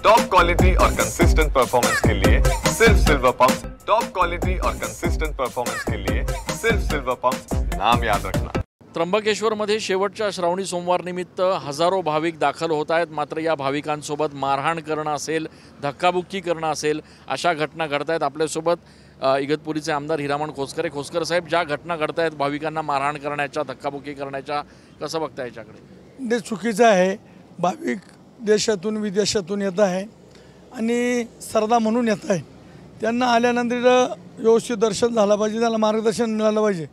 Top quality और consistent performance के लिए सिर्फ सिल्वर पंप्स। टॉप क्वालिटी और कंसिस्टेंट परफॉर्मेंस के लिए सिर्फ सिल्वर पंप्स, नाम याद रखना। त्र्यंबकेश्वरमध्ये शेवटच्या श्रावणी सोमवार निमित्त हजारो भाविक दाखल होत आहेत। मात्र या भाविकांसोबत मारहाण करणं असेल, धक्काबुक्की करणं असेल, अशा घटना घडत आहेत। आपल्यासोबत इगतपुरीचे आमदार हिरामण खोसकर साहेब, ज्या घटना घडत आहेत भाविकांना मारहाण करण्याच्या, धक्काबुक्की करण्याच्या, कसं बघता याच्याकडे? ते चुकीचं आहे। भाविक देशातून विदेशातून येत आहे आणि श्रद्धा म्हणून येत आहे। त्यांना आल्यानंतर व्यवस्थित दर्शन झालं पाहिजे, त्यांना मार्गदर्शन मिळालं पाहिजे।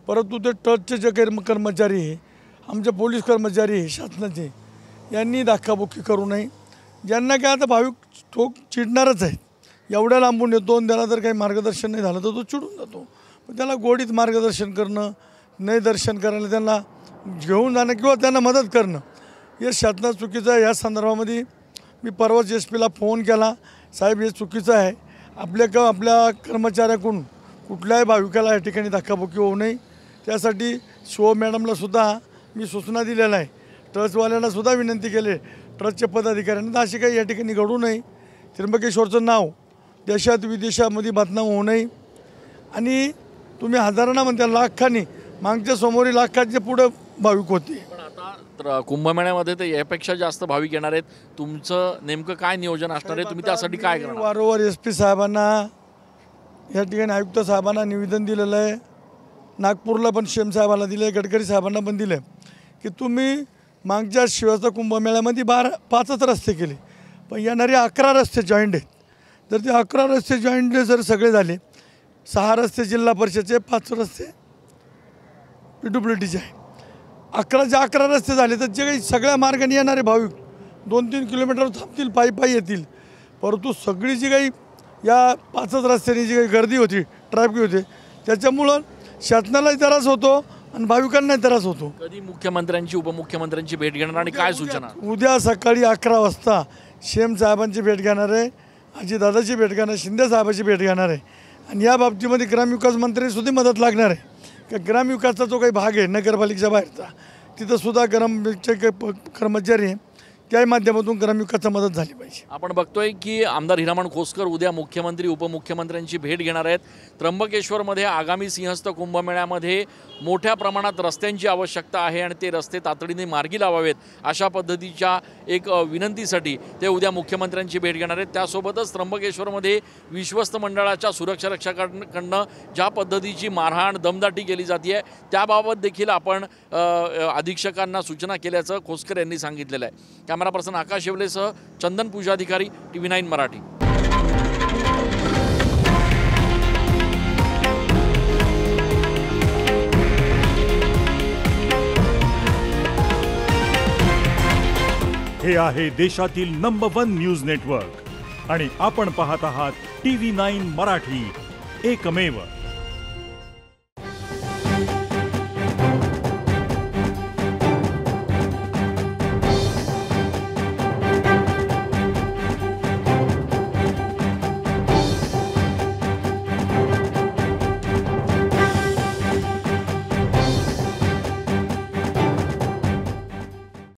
परंतु ते ट्रस्टचे जे कर्मचारी आहे, आमचे पोलीस कर्मचारी आहे शासनाचे, यांनी धक्काबुक्की करू नये। ज्यांना काय आता भाविक तो चिडणारच आहे, एवढ्या लांबून येतो आणि त्याला जर काही मार्गदर्शन नाही झालं तर तो चिडून जातो। पण त्याला गोडीत मार्गदर्शन करणं, नाही दर्शन करायला त्यांना घेऊन जाणं किंवा त्यांना मदत करणं हे शासना चुकीचं आहे। या संदर्भामध्ये मी परवाच SP ला फोन केला, साहेब हे चुकीचं आहे, आपल्या कर्मचाऱ्याकडून कुठल्याही भाविकाला या ठिकाणी धक्काबुक्की होऊ नये। त्यासाठी शिव मॅडमला सुद्धा मी सूचना दिलेल्या आहे, ट्रस्टवाल्यांना सुद्धा विनंती केली, ट्रस्टच्या पदाधिकाऱ्यांना अशी काही या ठिकाणी घडू नये। त्र्यंबकेश्वरचं नाव देशात विदेशामध्ये बदनाम होऊ नये। आणि तुम्ही हजारांना म्हणता, लाखांनी मागच्या समोरील लाखांच्या पुढे भाविक होते। पण आता कुंभमेळ्यामध्ये तर यापेक्षा जास्त भाविक येणार आहेत। तुमचं नेमकं काय नियोजन असणार आहे? तुम्ही त्यासाठी काय करणार? वारंवार SP साहेबांना, या ठिकाणी आयुक्त साहेबांना निवेदन दिलेलं आहे, नागपूरला पण CM साहेबांना दिले, गडकरी साहेबांना पण दिले की तुम्ही मागच्या शिवाचा कुंभमेळ्यामध्ये 5च रस्ते केले, पण येणारे 11 रस्ते जॉईंट आहेत। जर ते 11 रस्ते जॉईंट जर सगळे झाले, 6 रस्ते जिल्हा परिषदचे, 5 रस्ते PWDचे आहे, 11 रस्ते झाले तर जे काही सगळ्या मार्गाने येणारे भाविक 2-3 किलोमीटर थांबतील, पायी येतील। परंतु सगळी जी काही या 5च रस्त्याने जी काही गर्दी होती, ट्रॅफिक होते, त्याच्यामुळं शासनालाही त्रास होतो आणि भाविकांनाही त्रास होतो। कधी मुख्यमंत्र्यांची, उपमुख्यमंत्र्यांची भेट घेणार आणि काय सूचना? उद्या सकाळी 11 वाजता CM साहेबांची भेट घेणार आहे, अजितदादाची भेट घेणार, शिंदे साहेबांची भेट घेणार आहे। आणि या बाबतीमध्ये ग्रामविकास मंत्र्यांसुद्धा मदत लागणार आहे की ग्रामविकासचा जो काही भाग आहे नगरपालिकेच्या बाहेरचा, तिथं सुद्धा ग्रामचे कर्मचारी आहे, त्याही माध्यमातून ग्रामविकासचा मदत झाली पाहिजे। आपण बघतोय की आमदार हिरामण खोसकर उद्या मुख्यमंत्री, उपमुख्यमंत्र्यांची भेट घेणार आहेत। त्र्यंबकेश्वरमध्ये आगामी सिंहस्थ कुंभमेळ्यामध्ये मोठ्या प्रमाणात रस्त्यांची आवश्यकता आहे आणि ते रस्ते तातडीने मार्गी लावावेत, अशा पद्धतीच्या एक विनंतीसाठी ते उद्या मुख्यमंत्र्यांची भेट घेणार आहेत। त्यासोबतच त्र्यंबकेश्वरमध्ये विश्वस्त मंडळाच्या सुरक्षा रक्षकांकडनं ज्या पद्धतीची मारहाण, दमदाटी केली जाते त्याबाबत देखील आपण अधीक्षकांना सूचना केल्याचं खोसकर यांनी सांगितलेलं आहे। कॅमेरा पर्सन आकाश येवलेसह चंदन पूजाधिकारी, TV9 मराठी। हे आहे देशातील नंबर 1 न्यूज नेटवर्क आणि आपण पाहत आहात TV9 मराठी, एकमेव।